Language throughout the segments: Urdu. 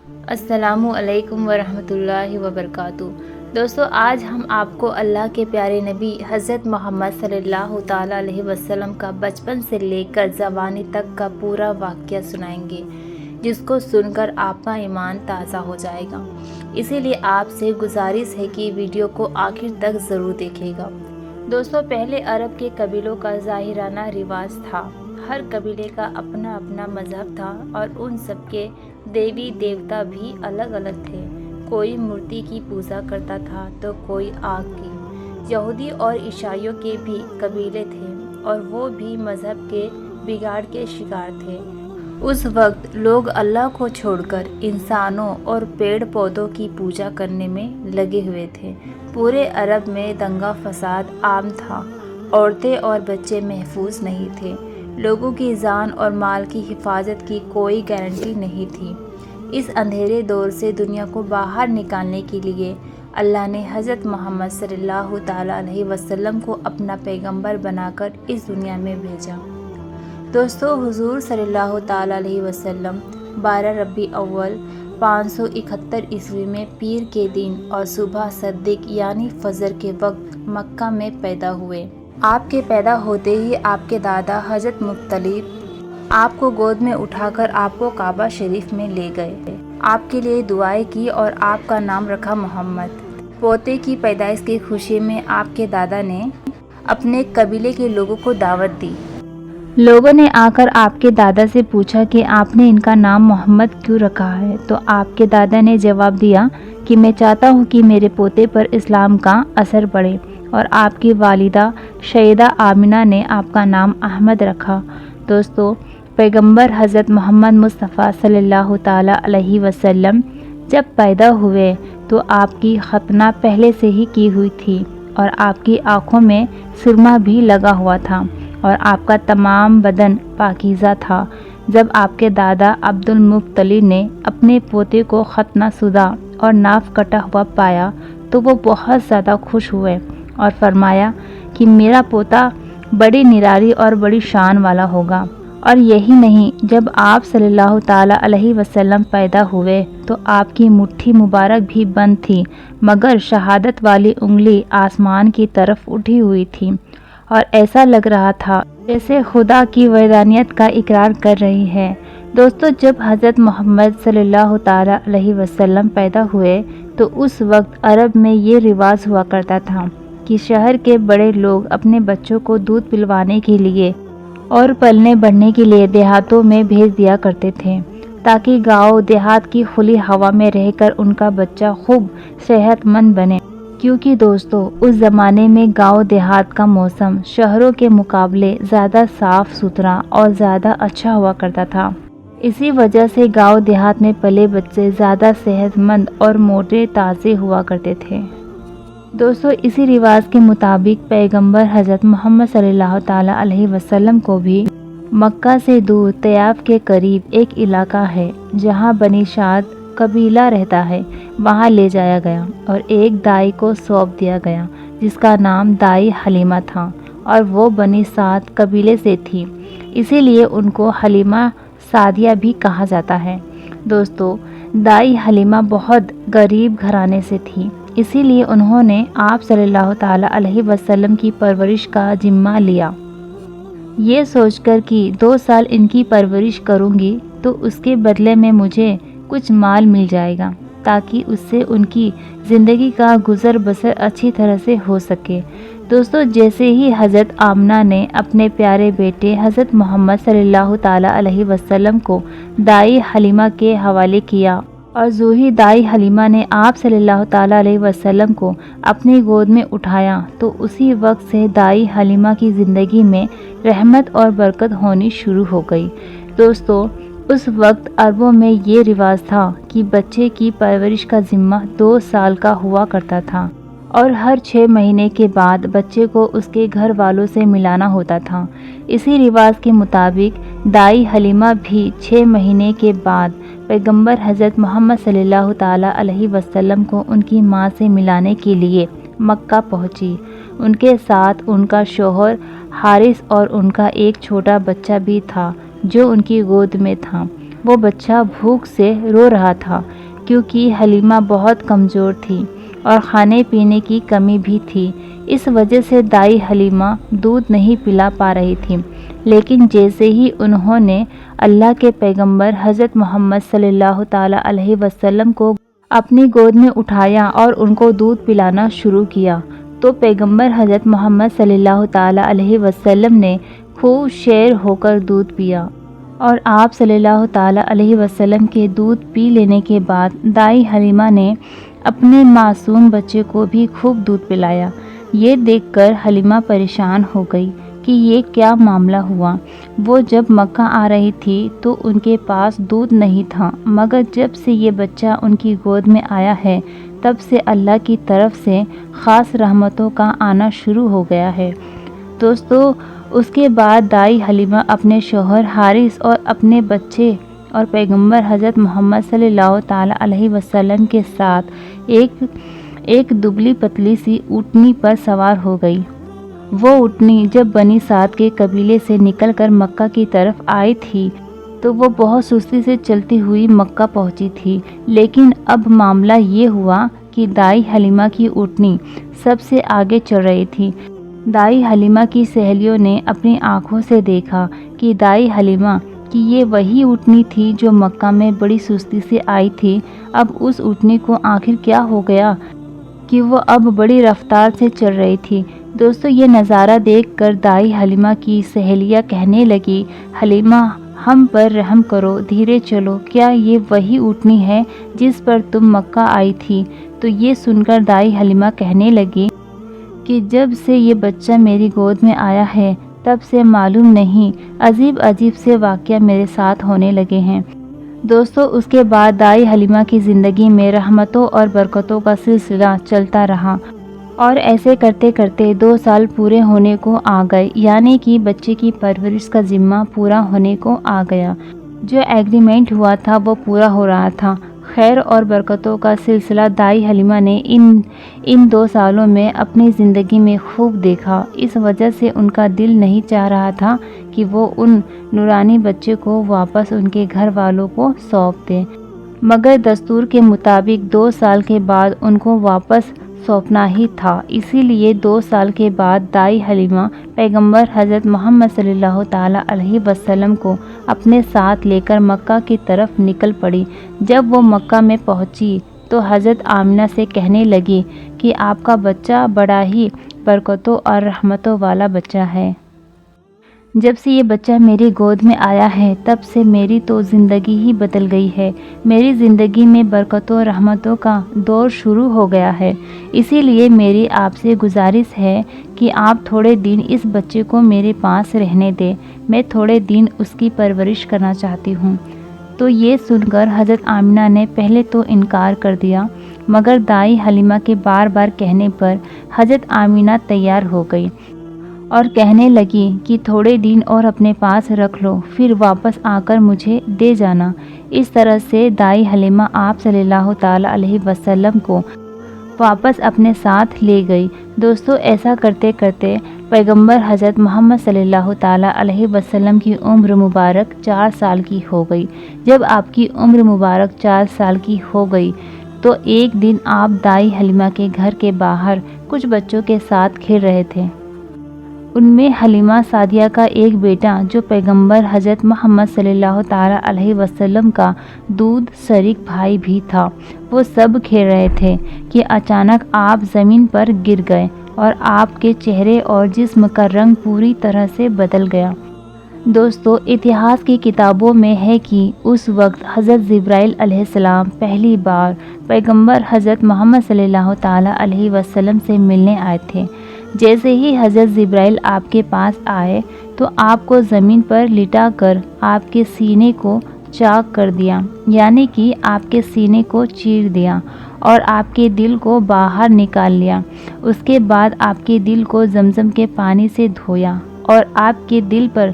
السلام علیکم ورحمۃ اللہ وبرکاتہ۔ دوستو، آج ہم آپ کو اللہ کے پیارے نبی حضرت محمد صلی اللہ تعالیٰ علیہ وسلم کا بچپن سے لے کر جوانی تک کا پورا واقعہ سنائیں گے، جس کو سن کر آپ کا ایمان تازہ ہو جائے گا۔ اسی لیے آپ سے گزارش ہے کہ ویڈیو کو آخر تک ضرور دیکھیے گا۔ دوستو، پہلے عرب کے قبیلوں کا ظاہرانہ رواج تھا۔ ہر قبیلے کا اپنا اپنا مذہب تھا اور ان سب کے دیوی دیوتا بھی الگ الگ تھے۔ کوئی مورتی کی پوجا کرتا تھا تو کوئی آگ کی۔ یہودی اور عیسائیوں کے بھی قبیلے تھے اور وہ بھی مذہب کے بگاڑ کے شکار تھے۔ اس وقت لوگ اللہ کو چھوڑ کر انسانوں اور پیڑ پودوں کی پوجا کرنے میں لگے ہوئے تھے۔ پورے عرب میں دنگا فساد عام تھا۔ عورتیں اور بچے محفوظ نہیں تھے۔ لوگوں کی جان اور مال کی حفاظت کی کوئی گارنٹی نہیں تھی۔ اس اندھیرے دور سے دنیا کو باہر نکالنے کے لیے اللہ نے حضرت محمد صلی اللہ تعالیٰ علیہ وسلم کو اپنا پیغمبر بنا کر اس دنیا میں بھیجا۔ دوستو، حضور صلی اللہ تعالیٰ علیہ وسلم 12 ربیع الاول 571 عیسوی میں پیر کے دن اور صبح صدیق یعنی فجر کے وقت مکہ میں پیدا ہوئے۔ آپ کے پیدا ہوتے ہی آپ کے دادا حضرت مطلب آپ کو گود میں اٹھا کر آپ کو کعبہ شریف میں لے گئے۔ آپ کے لیے دعائیں کی اور آپ کا نام رکھا محمد۔ پوتے کی پیدائش کی خوشی میں آپ کے دادا نے اپنے قبیلے کے لوگوں کو دعوت دی۔ لوگوں نے آ کر آپ کے دادا سے پوچھا کہ آپ نے ان کا نام محمد کیوں رکھا ہے؟ تو آپ کے دادا نے جواب دیا کہ میں چاہتا ہوں کہ میرے پوتے پر اسلام کا اثر پڑے، اور آپ کی والدہ سیدہ آمنہ نے آپ کا نام احمد رکھا۔ دوستو، پیغمبر حضرت محمد مصطفیٰ صلی اللہ تعالیٰ علیہ وسلم جب پیدا ہوئے تو آپ کی ختنہ پہلے سے ہی کی ہوئی تھی اور آپ کی آنکھوں میں سرما بھی لگا ہوا تھا اور آپ کا تمام بدن پاکیزہ تھا۔ جب آپ کے دادا عبد المطلب نے اپنے پوتے کو ختنہ شدہ اور ناف کٹا ہوا پایا تو وہ بہت زیادہ خوش ہوئے اور فرمایا کہ میرا پوتا بڑی نرالی اور بڑی شان والا ہوگا۔ اور یہی نہیں، جب آپ صلی اللہ تعالیٰ علیہ وسلم پیدا ہوئے تو آپ کی مٹھی مبارک بھی بند تھی، مگر شہادت والی انگلی آسمان کی طرف اٹھی ہوئی تھی اور ایسا لگ رہا تھا جیسے خدا کی وحدانیت کا اقرار کر رہی ہے۔ دوستو، جب حضرت محمد صلی اللہ تعالیٰ علیہ وسلم پیدا ہوئے تو اس وقت عرب میں یہ رواج ہوا کرتا تھا کہ شہر کے بڑے لوگ اپنے بچوں کو دودھ پلوانے کے لیے اور پلنے بڑھنے کے لیے دیہاتوں میں بھیج دیا کرتے تھے، تاکہ گاؤں دیہات کی کھلی ہوا میں رہ کر ان کا بچہ خوب صحت مند بنے۔ کیونکہ دوستو، اس زمانے میں گاؤں دیہات کا موسم شہروں کے مقابلے زیادہ صاف ستھرا اور زیادہ اچھا ہوا کرتا تھا۔ اسی وجہ سے گاؤں دیہات میں پلے بچے زیادہ صحت مند اور موٹے تازے ہوا کرتے تھے۔ دوستو، اسی رواج کے مطابق پیغمبر حضرت محمد صلی اللہ تعالیٰ علیہ وسلم کو بھی مکہ سے دور طیف کے قریب ایک علاقہ ہے جہاں بنی سعد قبیلہ رہتا ہے، وہاں لے جایا گیا اور ایک دائی کو سونپ دیا گیا جس کا نام دائی حلیمہ تھا، اور وہ بنی سعد قبیلے سے تھی، اسی لیے ان کو حلیمہ سعدیہ بھی کہا جاتا ہے۔ دوستو، دائی حلیمہ بہت غریب گھرانے سے تھی، اسی لیے انہوں نے آپ صلی اللہ تعالیٰ علیہ وسلم کی پرورش کا ذمہ لیا، یہ سوچ کر کہ 2 سال ان کی پرورش کروں گی تو اس کے بدلے میں مجھے کچھ مال مل جائے گا تاکہ اس سے ان کی زندگی کا گزر بسر اچھی طرح سے ہو سکے۔ دوستو، جیسے ہی حضرت آمنہ نے اپنے پیارے بیٹے حضرت محمد صلی اللہ تعالیٰ علیہ وسلم کو دائی حلیمہ کے حوالے کیا اور جو ہی دائی حلیمہ نے آپ صلی اللہ تعالیٰ علیہ وسلم کو اپنی گود میں اٹھایا تو اسی وقت سے دائی حلیمہ کی زندگی میں رحمت اور برکت ہونی شروع ہو گئی۔ دوستو، اس وقت عربوں میں یہ رواج تھا کہ بچے کی پرورش کا ذمہ 2 سال کا ہوا کرتا تھا اور ہر 6 مہینے کے بعد بچے کو اس کے گھر والوں سے ملانا ہوتا تھا۔ اسی رواج کے مطابق دائی حلیمہ بھی 6 مہینے کے بعد پیغمبر حضرت محمد صلی اللہ تعالیٰ علیہ وسلم کو ان کی ماں سے ملانے کے لیے مکہ پہنچی۔ ان کے ساتھ ان کا شوہر حارث اور ان کا ایک چھوٹا بچہ بھی تھا جو ان کی گود میں تھا۔ وہ بچہ بھوک سے رو رہا تھا کیونکہ حلیمہ بہت کمزور تھی اور کھانے پینے کی کمی بھی تھی۔ اس وجہ سے دائی حلیمہ دودھ نہیں پلا پا رہی تھی، لیکن جیسے ہی انہوں نے اللہ کے پیغمبر حضرت محمد صلی اللہ تعالیٰ علیہ وسلم کو اپنی گود میں اٹھایا اور ان کو دودھ پلانا شروع کیا تو پیغمبر حضرت محمد صلی اللہ تعالیٰ علیہ وسلم نے خوب شیر ہو کر دودھ پیا، اور آپ صلی اللہ تعالیٰ علیہ وسلم کے دودھ پی لینے کے بعد دائی حلیمہ نے اپنے معصوم بچے کو بھی خوب دودھ پلایا۔ یہ دیکھ کر حلیمہ پریشان ہو گئی کہ یہ کیا معاملہ ہوا۔ وہ جب مکہ آ رہی تھی تو ان کے پاس دودھ نہیں تھا، مگر جب سے یہ بچہ ان کی گود میں آیا ہے تب سے اللہ کی طرف سے خاص رحمتوں کا آنا شروع ہو گیا ہے۔ دوستو، اس کے بعد دائی حلیمہ اپنے شوہر حارث اور اپنے بچے اور پیغمبر حضرت محمد صلی اللہ تعالیٰ علیہ وسلم کے ساتھ ایک دبلی پتلی سی اونٹنی پر سوار ہو گئی۔ وہ اونٹنی جب بنی سعد کے قبیلے سے نکل کر مکہ کی طرف آئی تھی تو وہ بہت سستی سے چلتی ہوئی مکہ پہنچی تھی، لیکن اب معاملہ یہ ہوا کہ دائی حلیمہ کی اونٹنی سب سے آگے چل رہی تھی۔ دائی حلیمہ کی سہیلیوں نے اپنی آنکھوں سے دیکھا کہ دائی حلیمہ کی یہ وہی اونٹنی تھی جو مکہ میں بڑی سستی سے آئی تھی۔ اب اس اونٹنی کو آخر کیا ہو گیا کہ وہ اب بڑی رفتار سے چل رہی تھی۔ دوستو، یہ نظارہ دیکھ کر دائی حلیمہ کی سہیلیاں کہنے لگی، حلیمہ ہم پر رحم کرو، دھیرے چلو، کیا یہ وہی اونٹنی ہے جس پر تم مکہ آئی تھی؟ تو یہ سن کر دائی حلیمہ کہنے لگی کہ جب سے یہ بچہ میری گود میں آیا ہے تب سے معلوم نہیں عجیب عجیب سے واقعہ میرے ساتھ ہونے لگے ہیں۔ دوستو، اس کے بعد دائی حلیمہ کی زندگی میں رحمتوں اور برکتوں کا سلسلہ چلتا رہا، اور ایسے کرتے کرتے 2 سال پورے ہونے کو آ گئے، یعنی کہ بچے کی پرورش کا ذمہ پورا ہونے کو آ گیا۔ جو ایگریمنٹ ہوا تھا وہ پورا ہو رہا تھا۔ خیر اور برکتوں کا سلسلہ دائی حلیمہ نے ان 2 سالوں میں اپنی زندگی میں خوب دیکھا۔ اس وجہ سے ان کا دل نہیں چاہ رہا تھا کہ وہ ان نورانی بچے کو واپس ان کے گھر والوں کو سونپ دیں، مگر دستور کے مطابق 2 سال کے بعد ان کو واپس سونپنا ہی تھا۔ اسی لیے 2 سال کے بعد دائی حلیمہ پیغمبر حضرت محمد صلی اللہ تعالیٰ علیہ وسلم کو اپنے ساتھ لے کر مکہ کی طرف نکل پڑی۔ جب وہ مکہ میں پہنچی تو حضرت آمنہ سے کہنے لگی کہ آپ کا بچہ بڑا ہی برکتوں اور رحمتوں والا بچہ ہے۔ جب سے یہ بچہ میری گود میں آیا ہے تب سے میری تو زندگی ہی بدل گئی ہے۔ میری زندگی میں برکتوں اور رحمتوں کا دور شروع ہو گیا ہے۔ اسی لیے میری آپ سے گزارش ہے کہ آپ تھوڑے دن اس بچے کو میرے پاس رہنے دیں، میں تھوڑے دن اس کی پرورش کرنا چاہتی ہوں۔ تو یہ سن کر حضرت آمنہ نے پہلے تو انکار کر دیا، مگر دائی حلیمہ کے بار بار کہنے پر حضرت آمنہ تیار ہو گئی اور کہنے لگی کہ تھوڑے دن اور اپنے پاس رکھ لو، پھر واپس آ کر مجھے دے جانا۔ اس طرح سے دائی حلیمہ آپ صلی اللہ تعالیٰ علیہ وسلم کو واپس اپنے ساتھ لے گئی۔ دوستو، ایسا کرتے کرتے پیغمبر حضرت محمد صلی اللہ تعالیٰ علیہ وسلم کی عمر مبارک 4 سال کی ہو گئی۔ جب آپ کی عمر مبارک 4 سال کی ہو گئی تو ایک دن آپ دائی حلیمہ کے گھر کے باہر کچھ بچوں کے ساتھ کھیل رہے تھے۔ ان میں حلیمہ سعدیہ کا ایک بیٹا جو پیغمبر حضرت محمد صلی اللہ تعالیٰ علیہ وسلم کا دودھ شریک بھائی بھی تھا۔ وہ سب کھیل رہے تھے کہ اچانک آپ زمین پر گر گئے اور آپ کے چہرے اور جسم کا رنگ پوری طرح سے بدل گیا۔ دوستو، اتہاس کی کتابوں میں ہے کہ اس وقت حضرت جبرائیل علیہ السلام پہلی بار پیغمبر حضرت محمد صلی اللہ تعالیٰ علیہ وسلم سے ملنے آئے تھے۔ جیسے ہی حضرت جبرائیل آپ کے پاس آئے تو آپ کو زمین پر لٹا کر آپ کے سینے کو چاک کر دیا، یعنی کہ آپ کے سینے کو چیر دیا اور آپ کے دل کو باہر نکال لیا۔ اس کے بعد آپ کے دل کو زمزم کے پانی سے دھویا اور آپ کے دل پر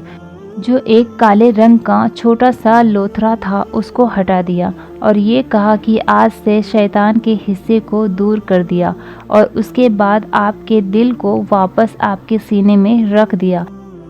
جو ایک کالے رنگ کا چھوٹا سا لوتھڑا تھا اس کو ہٹا دیا اور یہ کہا کہ آج سے شیطان کے حصے کو دور کر دیا، اور اس کے بعد آپ کے دل کو واپس آپ کے سینے میں رکھ دیا